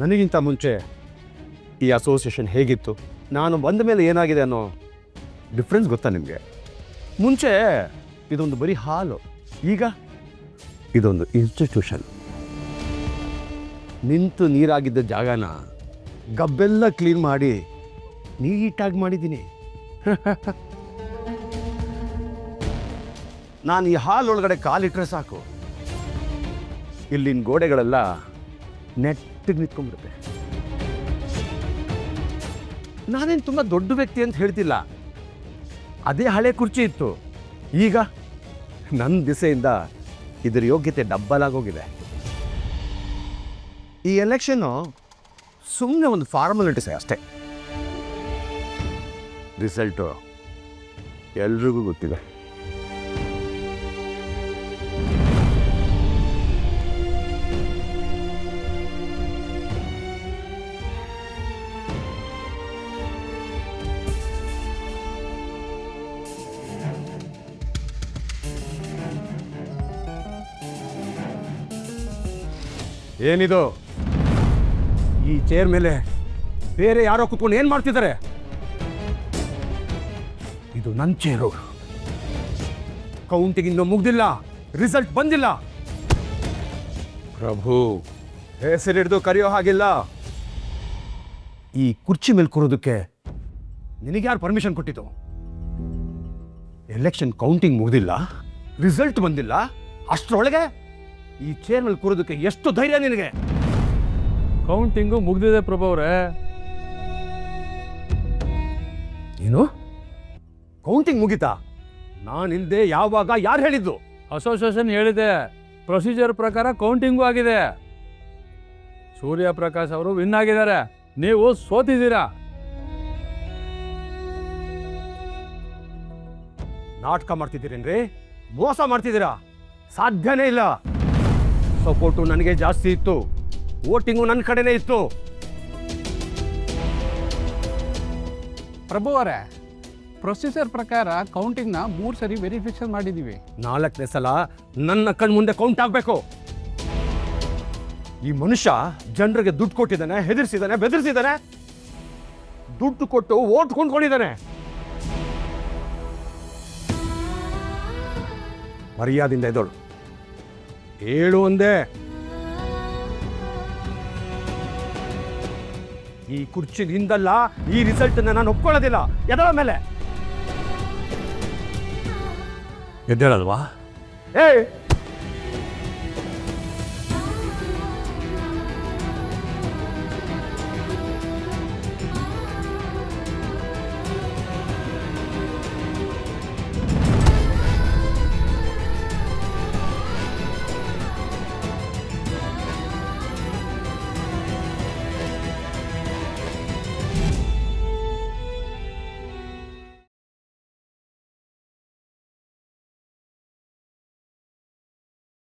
ನನಗಿಂತ ಮುಂಚೆ ಈ ಅಸೋಸಿಯೇಷನ್ ಹೇಗಿತ್ತು, ನಾನು ಬಂದ ಮೇಲೆ ಏನಾಗಿದೆ ಅನ್ನೋ ಡಿಫ್ರೆನ್ಸ್ ಗೊತ್ತಾ ನಿಮಗೆ? ಮುಂಚೆ ಇದೊಂದು ಬರೀ ಹಾಲು, ಈಗ ಇದೊಂದು ಇನ್ಸ್ಟಿಟ್ಯೂಷನ್. ನಿಂತು ನೀರಾಗಿದ್ದ ಜಾಗನ ಗಬ್ಬೆಲ್ಲ ಕ್ಲೀನ್ ಮಾಡಿ ನೀಟಾಗಿ ಮಾಡಿದ್ದೀನಿ. ನಾನು ಈ ಹಾಲೊಳಗಡೆ ಕಾಲಿಟ್ರೆ ಸಾಕು, ಇಲ್ಲಿನ ಗೋಡೆಗಳೆಲ್ಲ ನೆಟ್ಟಿಗೆ ನಿಂತ್ಕೊಂಡ್ಬಿಡುತ್ತೆ. ನಾನೇನು ತುಂಬ ದೊಡ್ಡ ವ್ಯಕ್ತಿ ಅಂತ ಹೇಳ್ತಿಲ್ಲ, ಅದೇ ಹಳೆ ಕುರ್ಚಿ ಇತ್ತು, ಈಗ ನನ್ನ ದಿಸೆಯಿಂದ ಇದರ ಯೋಗ್ಯತೆ ಡಬ್ಬಲ್ ಆಗೋಗಿದೆ. ಈ ಎಲೆಕ್ಷನ್ನು ಸುಮ್ಮನೆ ಒಂದು ಫಾರ್ಮಾಲಿಟೀಸ್ ಅಷ್ಟೇ. ರಿಸಲ್ಟು ಎಲ್ರಿಗೂ ಗೊತ್ತಿದೆ. ಏನಿದು? ಈ ಚೇರ್ ಮೇಲೆ ಬೇರೆ ಯಾರೋ ಕುತ್ಕೊಂಡು ಏನು ಮಾಡ್ತಿದ್ದಾರೆ? ಇದು ನನ್ನ ಚೇರು. ಕೌಂಟಿಂಗ್ ಇನ್ನೂ ಮುಗ್ದಿಲ್ಲ, ರಿಸಲ್ಟ್ ಬಂದಿಲ್ಲ. ಪ್ರಭು, ಹೆಸರಿಡ್ದು ಕರೆಯೋ ಹಾಗಿಲ್ಲ. ಈ ಕುರ್ಚಿ ಮೇಲೆ ಕೂರೋದಕ್ಕೆ ನಿನಗ್ಯಾರು ಪರ್ಮಿಷನ್ ಕೊಟ್ಟಿದ್ದು? ಎಲೆಕ್ಷನ್ ಕೌಂಟಿಂಗ್ ಮುಗ್ದಿಲ್ಲ, ರಿಸಲ್ಟ್ ಬಂದಿಲ್ಲ, ಅಷ್ಟರೊಳಗೆ ಈ ಚೇರ್ ಮೇಲೆ ಕೂರೋದಕ್ಕೆ ಎಷ್ಟು ಧೈರ್ಯ ನಿನಗೆ? ಕೌಂಟಿಂಗು ಮುಗ್ದಿದೆ ಪ್ರಭು ಅವರೇ. ಏನು? ಕೌಂಟಿಂಗ್ ಮುಗಿತಾ? ನಾನಿಲ್ದೆ ಯಾವಾಗ? ಯಾರು ಹೇಳಿದ್ದು? ಅಸೋಸಿಯೇಷನ್ ಹೇಳಿದೆ, ಪ್ರೊಸೀಜರ್ ಪ್ರಕಾರ ಕೌಂಟಿಂಗು ಆಗಿದೆ. ಸೂರ್ಯ ಪ್ರಕಾಶ್ ಅವರು ವಿನ್ ಆಗಿದ್ದಾರೆ, ನೀವು ಸೋತಿದ್ದೀರಾ. ನಾಟಕ ಮಾಡ್ತಿದ್ದೀರೇನ್ರಿ? ಮೋಸ ಮಾಡ್ತಿದ್ದೀರಾ? ಸಾಧ್ಯನೇ ಇಲ್ಲ. ಸಪೋರ್ಟು ನನಗೆ ಜಾಸ್ತಿ ಇತ್ತು, ವೋಟಿಂಗು ನನ್ನ ಕಡೆನೇ ಇತ್ತು. ಪ್ರಭು ಅವರೇ, ಪ್ರೊಸೀಜರ್ ಪ್ರಕಾರ ಕೌಂಟಿಂಗ್ನ 3 ಸರಿ ವೆರಿಫಿಕೇಶನ್ ಮಾಡಿದ್ದೀವಿ. 4ನೇ ಸಲ ನನ್ನ ಕಣ್ಮುಂದೆ ಕೌಂಟ್ ಆಗಬೇಕು. ಈ ಮನುಷ್ಯ ಜನರಿಗೆ ದುಡ್ಡು ಕೊಟ್ಟಿದ್ದಾನೆ, ಹೆದರ್ಸಿದ್ದಾನೆ, ಬೆದರಿಸಿದ್ದಾನೆ, ದುಡ್ಡು ಕೊಟ್ಟು ವೋಟ್ ಕೊಂಡ್ಕೊಂಡಿದ್ದಾನೆ. ಮರ್ಯಾದಿಂದ ಎದೋಳು, ಹೇಳು ಒಂದೇ. ಈ ಕುರ್ಚಿ ನಿಂದಲ್ಲ, ಈ ರಿಸಲ್ಟ್ ನಾನು ಒಪ್ಕೊಳ್ಳೋದಿಲ್ಲ. ಎದಳ ಮೇಲೆ ಎದ್ದೇಳಲ್ವಾ? ಏ